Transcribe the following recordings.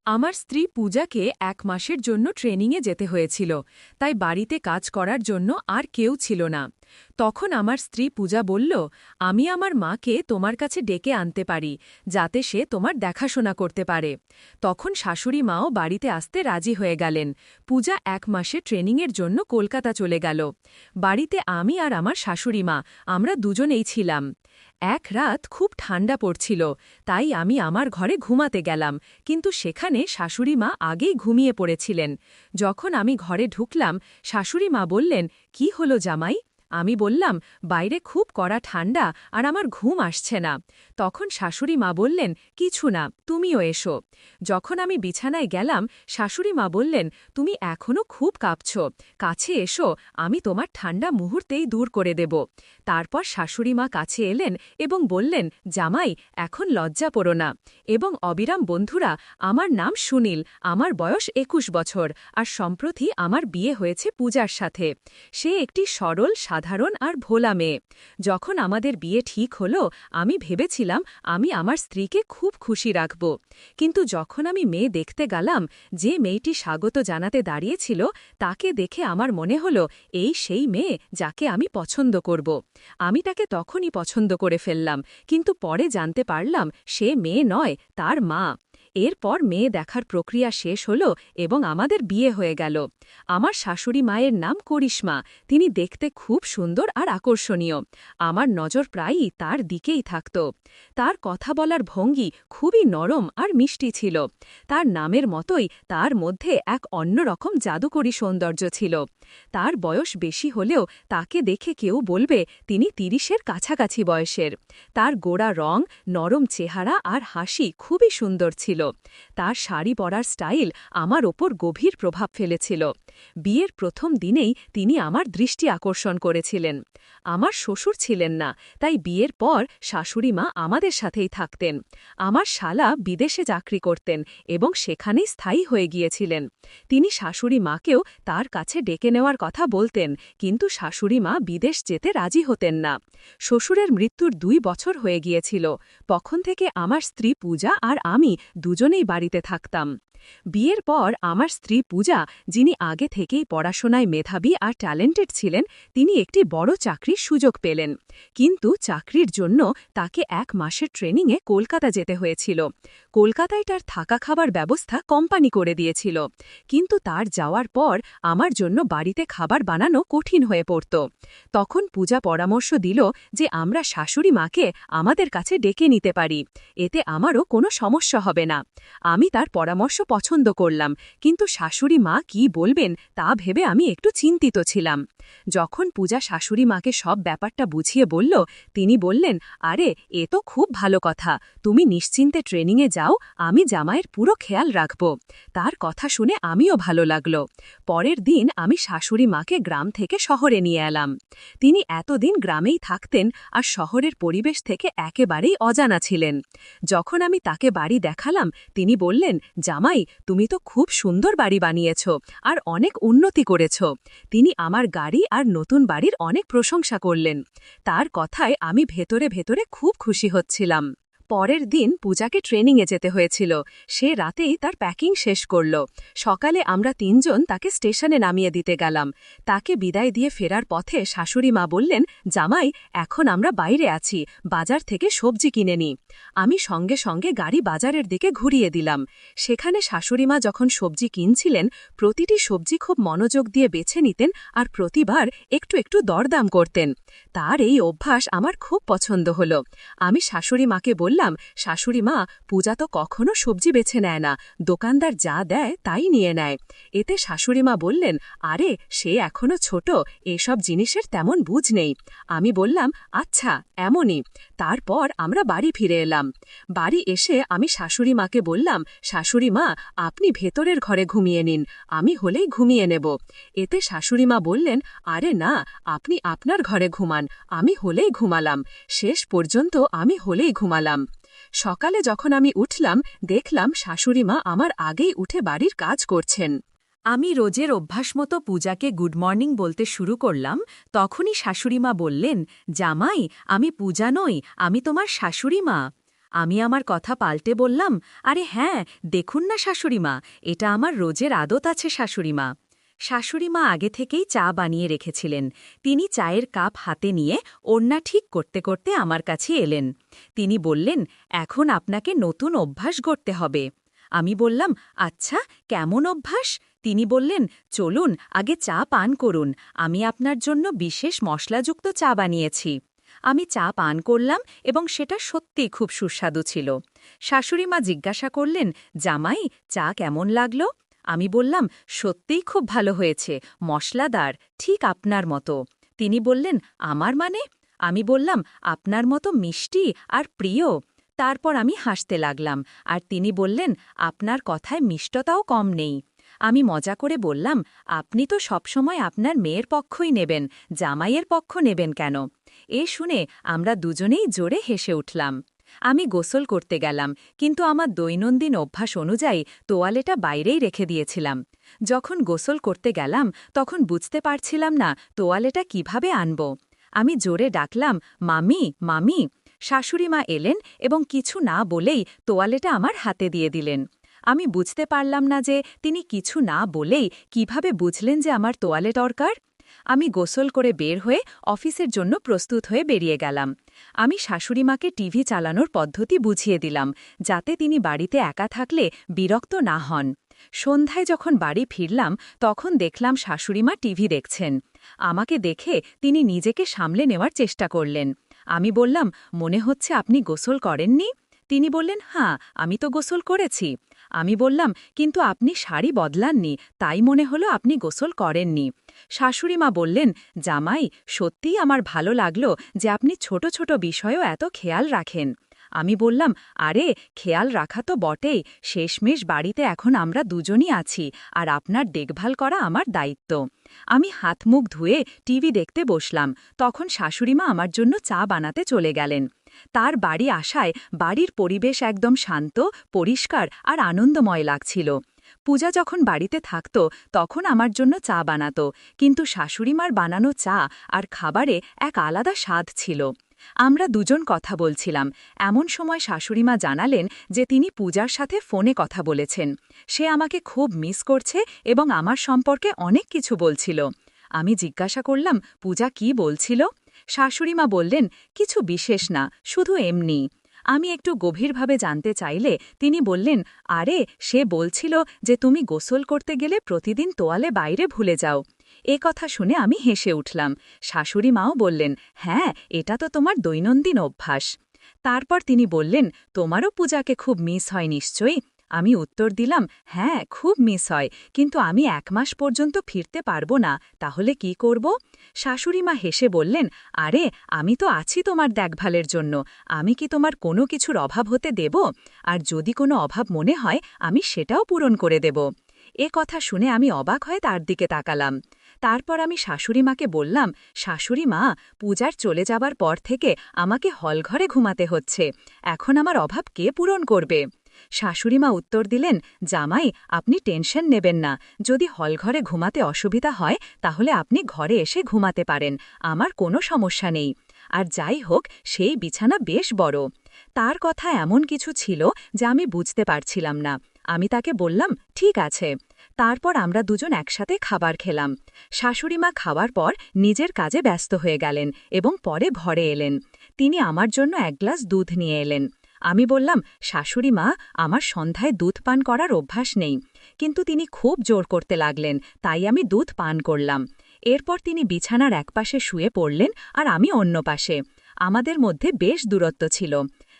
আমার স্ত্রী পূজাকে ১ মাসের জন্য ট্রেনিংয়ে যেতে হয়েছিল, তাই বাড়িতে কাজ করার জন্য আর কেউ ছিল না। তখন আমার স্ত্রী পূজা বলল, আমি আমার মাকে তোমার কাছে ডেকে আনতে পারি, যাতে সে তোমার দেখাশোনা করতে পারে। তখন শাশুড়ি মাও বাড়িতে আসতে রাজি হয়ে গেলেন। পূজা ১ মাসে ট্রেনিংয়ের জন্য কলকাতা চলে গেল। বাড়িতে আমি আর আমার শাশুড়ি মা, আমরা দুজনেই ছিলাম। এক রাত খুব ঠান্ডা পড়ছিল, তাই আমি আমার ঘরে ঘুমাতে গেলাম, কিন্তু সেখানে শাশুড়ি মা আগেই ঘুমিয়ে পড়েছিলেন। যখন আমি ঘরে ঢুকলাম, শাশুড়ি মা বললেন, কি হলো জামাই? আমি বললাম, বাইরে খুব কড়া ঠান্ডা আর আমার ঘুম আসছে না। তখন শাশুড়ি মা বললেন, কিছু না, তুমিও এসো। যখন আমি বিছানায় গেলাম, শাশুড়ি মা বললেন, তুমি এখনও খুব কাঁপছ, কাছে এসো, আমি তোমার ঠান্ডা মুহূর্তেই দূর করে দেব। তারপর শাশুড়ি মা কাছে এলেন এবং বললেন, জামাই, এখন লজ্জা করো না। এবং অবিরাম বন্ধুরা, আমার নাম সুনীল, আমার বয়স ২১ বছর, আর সম্প্রতি আমার বিয়ে হয়েছে পূজার সাথে। সে একটি সরল, সাধারণ আর ভোলা মেয়ে। যখন আমাদের বিয়ে ঠিক হলো, আমি ভেবেছিলাম আমি আমার স্ত্রীকে খুব খুশি রাখব। কিন্তু যখন আমি মেয়ে দেখতে গেলাম, যে মেয়েটি স্বাগত জানাতে দাঁড়িয়েছিল, তাকে দেখে আমার মনে হলো এই সেই মেয়ে যাকে আমি পছন্দ করব। আমি তাকে তখনই পছন্দ করে ফেললাম, কিন্তু পরে জানতে পারলাম সে মেয়ে নয়, তার মা। এরপর মেয়ে দেখার প্রক্রিয়া শেষ হল এবং আমাদের বিয়ে হয়ে গেল। আমার শাশুড়ি মায়ের নাম করিশ্মা, তিনি দেখতে খুব সুন্দর আর আকর্ষণীয়। আমার নজর প্রায়ই তার দিকেই থাকত। তার কথা বলার ভঙ্গি খুবই নরম আর মিষ্টি ছিল। তার নামের মতোই তার মধ্যে এক অন্যরকম জাদুকরী সৌন্দর্য ছিল। তার বয়স বেশি হলেও তাকে দেখে কেউ বলবে তিনি ৩০-এর কাছাকাছি বয়সের। তার গোড়া রং, নরম চেহারা আর হাসি খুবই সুন্দর ছিল। তার শাড়ি পরার স্টাইল আমার ওপর গভীর প্রভাব ফেলেছিল। বিয়ের প্রথম দিনেই তিনি আমার দৃষ্টি আকর্ষণ করেছিলেন। আমার শ্বশুর ছিলেন না, তাই বিয়ের পর শাশুড়ি মা আমাদের সাথেই থাকতেন। আমার শালা বিদেশে চাকরি করতেন এবং সেখানেই স্থায়ী হয়ে গিয়েছিলেন। তিনি শাশুড়ি মাকেও তার কাছে ডেকে নেওয়ার কথা বলতেন, কিন্তু শাশুড়ি মা বিদেশ যেতে রাজি হতেন না। শ্বশুরের মৃত্যুর ২ বছর হয়ে গিয়েছিল। তখন থেকে আমার স্ত্রী পূজা আর আমি দুজনেই বাড়িতে থাকতাম। বিয়ের পর আমার স্ত্রী পূজা, যিনি আগে থেকেই পড়াশোনায় মেধাবী আর ট্যালেন্টেড ছিলেন, তিনি একটি বড় চাকরির সুযোগ পেলেন। কিন্তু চাকরির জন্য তাকে ১ মাসের ট্রেনিংয়ে কলকাতা যেতে হয়েছিল। কলকাতায় তার থাকা খাবার ব্যবস্থা কোম্পানি করে দিয়েছিল, কিন্তু তার যাওয়ার পর আমার জন্য বাড়িতে খাবার বানানো কঠিন হয়ে পড়ত। তখন পূজা পরামর্শ দিল যে আমরা শাশুড়ি মাকে আমাদের কাছে ডেকে নিতে পারি, এতে আমারও কোনো সমস্যা হবে না। আমি তার পরামর্শ পছন্দ করলাম, কিন্তু শাশুড়ি মা কি বলবেন তা ভেবে আমি একটু চিন্তিত ছিলাম। যখন পূজা শাশুড়ি মাকে সব ব্যাপারটা বুঝিয়ে বলল, তিনি বললেন, আরে এ তো খুব ভালো কথা, তুমি নিশ্চিন্তে ট্রেনিংয়ে যাও, আমি জামাইয়ের পুরো খেয়াল রাখব। তার কথা শুনে আমিও ভালো লাগল। পরের দিন আমি শাশুড়ি মাকে গ্রাম থেকে শহরে নিয়ে এলাম। তিনি এতদিন গ্রামেই থাকতেন আর শহরের পরিবেশ থেকে একেবারেই অজানা ছিলেন। যখন আমি তাকে বাড়ি দেখালাম, তিনি বললেন, জামাই, তুমি তো খুব সুন্দর বাড়ি বানিয়েছ আর অনেক উন্নতি করেছ। তিনি আমার গাড়ি আর নতুন বাড়ির অনেক প্রশংসা করলেন। তার কথায় আমি ভেতরে ভেতরে খুব খুশি হচ্ছিলাম। পরের দিন পূজাকে ট্রেনিংয়ে যেতে হয়েছিল। সে রাতেই তার প্যাকিং শেষ করল। সকালে আমরা ৩ জন তাকে স্টেশনে নামিয়ে দিতে গেলাম। তাকে বিদায় দিয়ে ফেরার পথে শাশুড়ি মা বললেন, জামাই, এখন আমরা বাইরে আছি, বাজার থেকে সবজি কিনে নিই। আমি সঙ্গে সঙ্গে গাড়ি বাজারের দিকে ঘুরিয়ে দিলাম। সেখানে শাশুড়ি মা যখন সবজি কিনছিলেন, প্রতিটি সবজি খুব মনোযোগ দিয়ে বেছে নিতেন আর প্রতিবার একটু একটু দরদাম করতেন। তার এই অভ্যাস আমার খুব পছন্দ হল। আমি শাশুড়ি মাকে বললাম, শাশুড়ি মা, পূজা তো কখনো সবজি বেছে নেয় না, দোকানদার যা দেয় তাই নিয়ে নেয়। এতে শাশুড়ি মা বললেন, আরে সে এখনো ছোট, এসব জিনিসের তেমন বুঝ নেই। আমি বললাম, আচ্ছা, এমনই। তারপর আমরা বাড়ি ফিরে এলাম। বাড়ি এসে আমি শাশুড়ি মাকে বললাম, শাশুড়ি মা, আপনি ভেতরের ঘরে ঘুমিয়ে নিন, আমি হলেই ঘুমিয়ে নেব। এতে শাশুড়ি মা বললেন, আরে না, আপনি আপনার ঘরে ঘুমান, আমি হলেই ঘুমালাম। শেষ পর্যন্ত আমি হলেই ঘুমালাম। সকালে যখন আমি উঠলাম, দেখলাম শাশুড়ি মা আমার আগেই উঠে বাড়ির কাজ করছেন। আমি রোজের অভ্যাস মতো পূজাকে গুড মর্নিং বলতে শুরু করলাম। তখনই শাশুড়িমা বললেন, জামাই, আমি পূজা নই, আমি তোমার শাশুড়ি মা। আমি আমার কথা পাল্টে বললাম, আরে হ্যাঁ, দেখুন না শাশুড়িমা, এটা আমার রোজের আদত আছে শাশুড়িমা। শাশুড়িমা আগে থেকেই চা বানিয়ে রেখেছিলেন। তিনি চায়ের কাপ হাতে নিয়ে ওড়না ঠিক করতে করতে আমার কাছে এলেন। তিনি বললেন, এখন আপনাকে নতুন অভ্যাস গড়তে হবে। আমি বললাম, আচ্ছা, কেমন অভ্যাস? তিনি বললেন, চলুন আগে চা পান করুন, আমি আপনার জন্য বিশেষ মশলাযুক্ত চা বানিয়েছি। আমি চা পান করলাম এবং সেটা সত্যিই খুব সুস্বাদু ছিল। শাশুড়িমা জিজ্ঞাসা করলেন, জামাই, চা কেমন লাগল? আমি বললাম, সত্যিই খুব ভালো হয়েছে, মশলাদার, ঠিক আপনার মতো। তিনি বললেন, আমার মানে? আমি বললাম, আপনার মতো মিষ্টি আর প্রিয়। তারপর আমি হাসতে লাগলাম, আর তিনি বললেন, আপনার কথায় মিষ্টতাও কম নেই। আমি মজা করে বললাম, আপনি তো সবসময় আপনার মেয়ের পক্ষই নেবেন, জামাইয়ের পক্ষ নেবেন কেন? এ শুনে আমরা দুজনেই জোরে হেসে উঠলাম। আমি গোসল করতে গেলাম, কিন্তু আমার দৈনন্দিন অভ্যাস অনুযায়ী তোয়ালেটা বাইরেই রেখে দিয়েছিলাম। যখন গোসল করতে গেলাম তখন বুঝতে পারছিলাম না তোয়ালেটা কিভাবে আনব। আমি জোরে ডাকলাম, মামি, মামি। শাশুড়িমা এলেন এবং কিছু না বলেই তোয়ালেটা আমার হাতে দিয়ে দিলেন। আমি বুঝতে পারলাম না যে তিনি কিছু না বলেই কিভাবে বুঝলেন যে আমার তোয়ালে দরকার। আমি গোসল করে বের হয়ে অফিসের জন্য প্রস্তুত হয়ে বেরিয়ে গেলাম। আমি শাশুড়িমাকে টিভি চালানোর পদ্ধতি বুঝিয়ে দিলাম, যাতে তিনি বাড়িতে একা থাকলে বিরক্ত না হন। সন্ধ্যায় যখন বাড়ি ফিরলাম তখন দেখলাম শাশুড়িমা টিভি দেখছেন। আমাকে দেখে তিনি নিজেকে সামলে নেওয়ার চেষ্টা করলেন। আমি বললাম, মনে হচ্ছে আপনি গোসল করেননি? তিনি বললেন, হ্যাঁ, আমি তো গোসল করেছি। আমি বললাম, কিন্তু আপনি শাড়ি বদলাননি, তাই মনে হলো আপনি গোসল করেননি। শাশুড়িমা বললেন, জামাই, সত্যিই আমার ভালো লাগলো যে আপনি ছোট ছোট বিষয়েও এত খেয়াল রাখেন। আমি বললাম, আরে, খেয়াল রাখা তো বটেই, শেষমেশ বাড়িতে এখন আমরা দুজনই আছি, আর আপনার দেখভাল করা আমার দায়িত্ব। আমি হাত মুখ ধুয়ে টিভি দেখতে বসলাম, তখন শাশুড়িমা আমার জন্য চা বানাতে চলে গেলেন। তার বাড়ি আসায় বাড়ির পরিবেশ একদম শান্ত, পরিষ্কার আর আনন্দময় লাগছিল। পূজা যখন বাড়িতে থাকত তখন আমার জন্য চা বানাত, কিন্তু শাশুড়িমার বানানো চা আর খাবারে এক আলাদা স্বাদ ছিল। আমরা দুজন কথা বলছিলাম, এমন সময় শাশুড়িমা জানালেন যে তিনি পূজার সাথে ফোনে কথা বলেছেন। সে আমাকে খুব মিস করছে এবং আমার সম্পর্কে অনেক কিছু বলছিল। আমি জিজ্ঞাসা করলাম, পূজা কি বলছিল? শাশুড়িমা বললেন, কিছু বিশেষ না, শুধু এমনি। আমি একটু গভীরভাবে জানতে চাইলে তিনি বললেন, আরে, সে বলছিল যে তুমি গোসল করতে গেলে প্রতিদিন তোয়ালে বাইরে ভুলে যাও। এ কথা শুনে আমি হেসে উঠলাম। শাশুড়িমাও বললেন, হ্যাঁ, এটা তো তোমার দৈনন্দিন অভ্যাস। তারপর তিনি বললেন, তোমারও পূজাকে খুব মিস হয় নিশ্চয়ই? আমি উত্তর দিলাম, হ্যাঁ, খুব মিস হয়, কিন্তু আমি 1 মাস পর্যন্ত ফিরতে পারবো না, তাহলে কি করব? শাশুড়িমা হেসে বললেন, আরে, আমি তো আছি তোমার দেখভালের জন্য, আমি কি তোমার কোনো কিছুর অভাব হতে দেব? আর যদি কোনো অভাব মনে হয় আমি সেটাও পূরণ করে দেব। এ কথা শুনে আমি অবাক হয়ে তার দিকে তাকালাম। তারপর আমি শাশুড়িমাকে বললাম, শাশুড়িমা, পূজার চলে যাবার পর থেকে আমাকে হলঘরে ঘুমাতে হচ্ছে, এখন আমার অভাব কে পূরণ করবে? শাশুড়িমা উত্তর দিলেন, জামাই, আপনি টেনশন নেবেন না, যদি হলঘরে ঘুমাতে অসুবিধা হয় তাহলে আপনি ঘরে এসে ঘুমাতে পারেন, আমার কোনো সমস্যা নেই। আর যাই হোক, সেই বিছানা বেশ বড়। তার কথা এমন কিছু ছিল যা আমি বুঝতে পারছিলাম না। আমি তাকে বললাম, ঠিক আছে। তারপর আমরা দুজন একসাথে খাবার খেলাম। শাশুড়িমা খাওয়ার পর নিজের কাজে ব্যস্ত হয়ে গেলেন এবং পরে ঘরে এলেন। তিনি আমার জন্য 1 গ্লাস দুধ নিয়ে এলেন। আমি বললাম, শাশুড়িমা, আমার সন্ধ্যায় দুধ পান করার অভ্যাস নেই, কিন্তু তিনি খুব জোর করতে লাগলেন, তাই আমি দুধ পান করলাম। এরপর তিনি বিছানার একপাশে শুয়ে পড়লেন আর আমি অন্য পাশে। আমাদের মধ্যে বেশ দূরত্ব ছিল।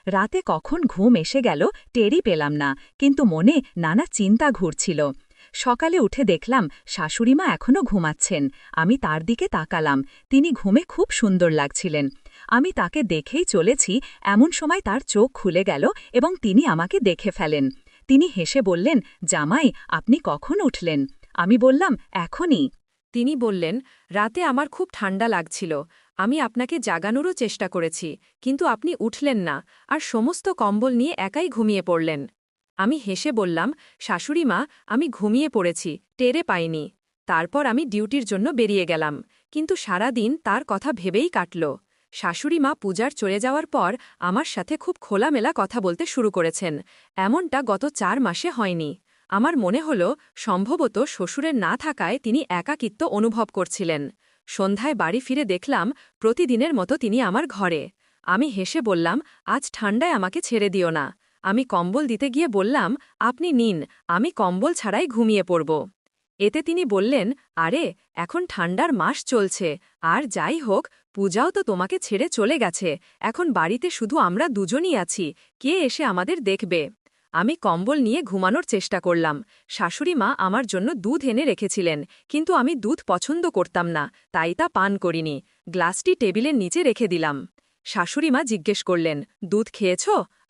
রাতে কখন ঘুম এসে গেল টেরই পেলাম না, কিন্তু মনে নানা চিন্তা ঘুরছিল। সকালে উঠে দেখলাম শাশুড়িমা এখনও ঘুমাচ্ছেন। আমি তার দিকে তাকালাম, তিনি ঘুমে খুব সুন্দর লাগছিলেন। আমি তাকে দেখেই চলেছি, এমন সময় তার চোখ খুলে গেল এবং তিনি আমাকে দেখে ফেলেন। তিনি হেসে বললেন, জামাই, আপনি কখন উঠলেন? আমি বললাম, এখনই। তিনি বললেন, রাতে আমার খুব ঠান্ডা লাগছিল, আমি আপনাকে জাগানোরও চেষ্টা করেছি, কিন্তু আপনি উঠলেন না আর সমস্ত কম্বল নিয়ে একাই ঘুমিয়ে পড়লেন। আমি হেসে বললাম, শাশুড়িমা, আমি ঘুমিয়ে পড়েছি, টেরে পাইনি। তারপর আমি ডিউটির জন্য বেরিয়ে গেলাম, কিন্তু সারা দিন তার কথা ভেবেই কাটল। শাশুড়ি মা পূজার চলে যাওয়ার পর আমার সাথে খুব খোলামেলা কথা বলতে শুরু করেছেন। এমনটা গত 4 মাসে হয়নি। আমার মনে হল সম্ভবত শ্বশুরের না থাকায় তিনি একাকিত্ব অনুভব করছিলেন। সন্ধ্যায় বাড়ি ফিরে দেখলাম প্রতিদিনের মতো তিনি আমার ঘরে। আমি হেসে বললাম, আজ ঠান্ডায় আমাকে ছেড়ে দিও না। আমি কম্বল দিতে গিয়ে বললাম, আপনি নিন, আমি কম্বল ছাড়াই ঘুমিয়ে পড়ব। এতে তিনি বললেন, আরে এখন ঠান্ডার মাস চলছে, আর যাই হোক পূজাও তো তোমাকে ছেড়ে চলে গেছে, এখন বাড়িতে শুধু আমরা দুজনই আছি, কে এসে আমাদের দেখবে। আমি কম্বল নিয়ে ঘুমানোর চেষ্টা করলাম। শাশুড়ি মা আমার জন্য দুধ এনে রেখেছিলেন, কিন্তু আমি দুধ পছন্দ করতাম না, তাই তা পান করিনি। গ্লাসটি টেবিলের নিচে রেখে দিলাম। শাশুড়ি মা জিজ্ঞেস করলেন, দুধ খেয়েছ?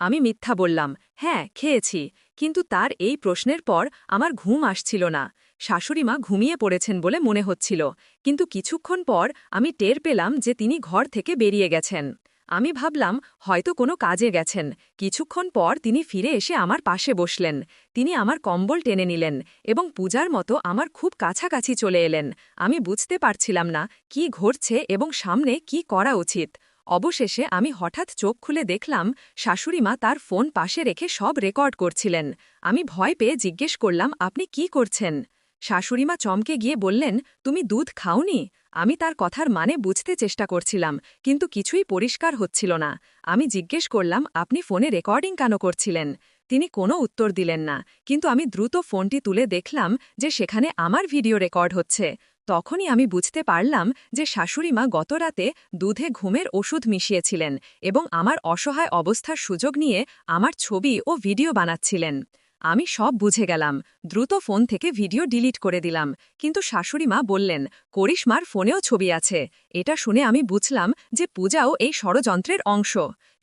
আমি মিথ্যা বললাম, হ্যাঁ খেয়েছি। কিন্তু তার এই প্রশ্নের পর আমার ঘুম আসছিল না। শাশুড়িমা ঘুমিয়ে পড়েছেন বলে মনে হচ্ছিল, কিন্তু কিছুক্ষণ পর আমি টের পেলাম যে তিনি ঘর থেকে বেরিয়ে গেছেন। আমি ভাবলাম হয়তো কোনো কাজে গেছেন। কিছুক্ষণ পর তিনি ফিরে এসে আমার পাশে বসলেন। তিনি আমার কম্বল টেনে নিলেন এবং পূজার মতো আমার খুব কাছাকাছি চলে এলেন। আমি বুঝতে পারছিলাম না কি ঘটছে এবং সামনে কি করা উচিত। অবশেষে আমি হঠাৎ চোখ খুলে দেখলাম শাশুড়িমা তার ফোন পাশে রেখে সব রেকর্ড করছিলেন। আমি ভয় পেয়ে জিজ্ঞেস করলাম, আপনি কি করছেন? শাশুড়িমা চমকে গিয়ে বললেন, তুমি দুধ খাওনি? আমি তার কথার মানে বুঝতে চেষ্টা করছিলাম, কিন্তু কিছুই পরিষ্কার হচ্ছিল না। আমি জিজ্ঞেস করলাম, আপনি ফোনে রেকর্ডিং কেন করছিলেন? তিনি কোনো উত্তর দিলেন না, কিন্তু আমি দ্রুত ফোনটি তুলে দেখলাম যে সেখানে আমার ভিডিও রেকর্ড হচ্ছে। তখনই আমি বুঝতে পারলাম যে শাশুড়িমা গতরাতে দুধে ঘুমের ওষুধ মিশিয়েছিলেন এবং আমার অসহায় অবস্থার সুযোগ নিয়ে আমার ছবি ও ভিডিও বানাচ্ছিলেন। আমি সব বুঝে গেলাম। দ্রুত ফোন থেকে ভিডিও ডিলিট করে দিলাম, কিন্তু শাশুড়িমা বললেন, করিশ্মার ফোনেও ছবি আছে। এটা শুনে আমি বুঝলাম যে পূজাও এই ষড়যন্ত্রের অংশ।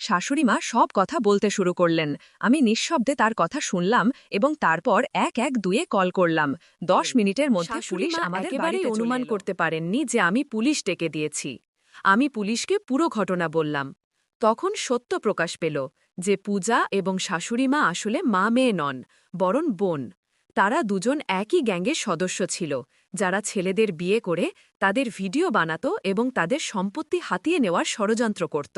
শাশুড়িমা সব কথা বলতে শুরু করলেন। আমি নিঃশব্দে তার কথা শুনলাম এবং তারপর 112-এ কল করলাম। 10 মিনিটের মধ্যে পুলিশ আমাদের বাড়িতে অনুমান করতে পারেননি যে আমি পুলিশ ডেকে দিয়েছি। আমি পুলিশকে পুরো ঘটনা বললাম। তখন সত্য প্রকাশ পেল যে পূজা এবং শাশুড়িমা আসলে মা মেয়ে নন, বরং বোন। তারা দুজন একই গ্যাংয়ের সদস্য ছিল, যারা ছেলেদের বিয়ে করে তাদের ভিডিও বানাত এবং তাদের সম্পত্তি হাতিয়ে নেওয়ার ষড়যন্ত্র করত।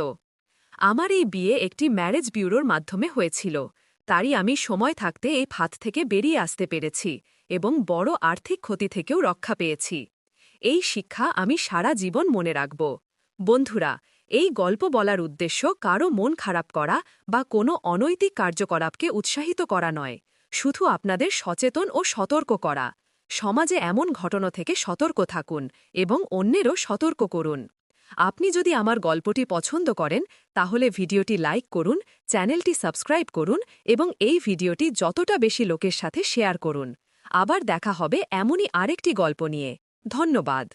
আমার এই বিয়ে একটি ম্যারেজ ব্যুরোর মাধ্যমে হয়েছিল, তারই আমি সময় থাকতে এই ফাঁদ থেকে বেরিয়ে আসতে পেরেছি এবং বড় আর্থিক ক্ষতি থেকেও রক্ষা পেয়েছি। এই শিক্ষা আমি সারা জীবন মনে রাখব। বন্ধুরা, এই গল্প বলার উদ্দেশ্য কারও মন খারাপ করা বা কোনো অনৈতিক কার্যকলাপকে উৎসাহিত করা নয়, শুধু আপনাদের সচেতন ও সতর্ক করা। সমাজে এমন ঘটনা থেকে সতর্ক থাকুন এবং অন্যেরও সতর্ক করুন। আপনি যদি আমার গল্পটি পছন্দ করেন তাহলে ভিডিওটি লাইক করুন, চ্যানেলটি সাবস্ক্রাইব করুন এবং এই ভিডিওটি যতটা বেশি লোকের সাথে শেয়ার করুন। আবার দেখা হবে এমনই আরেকটি গল্প নিয়ে। ধন্যবাদ।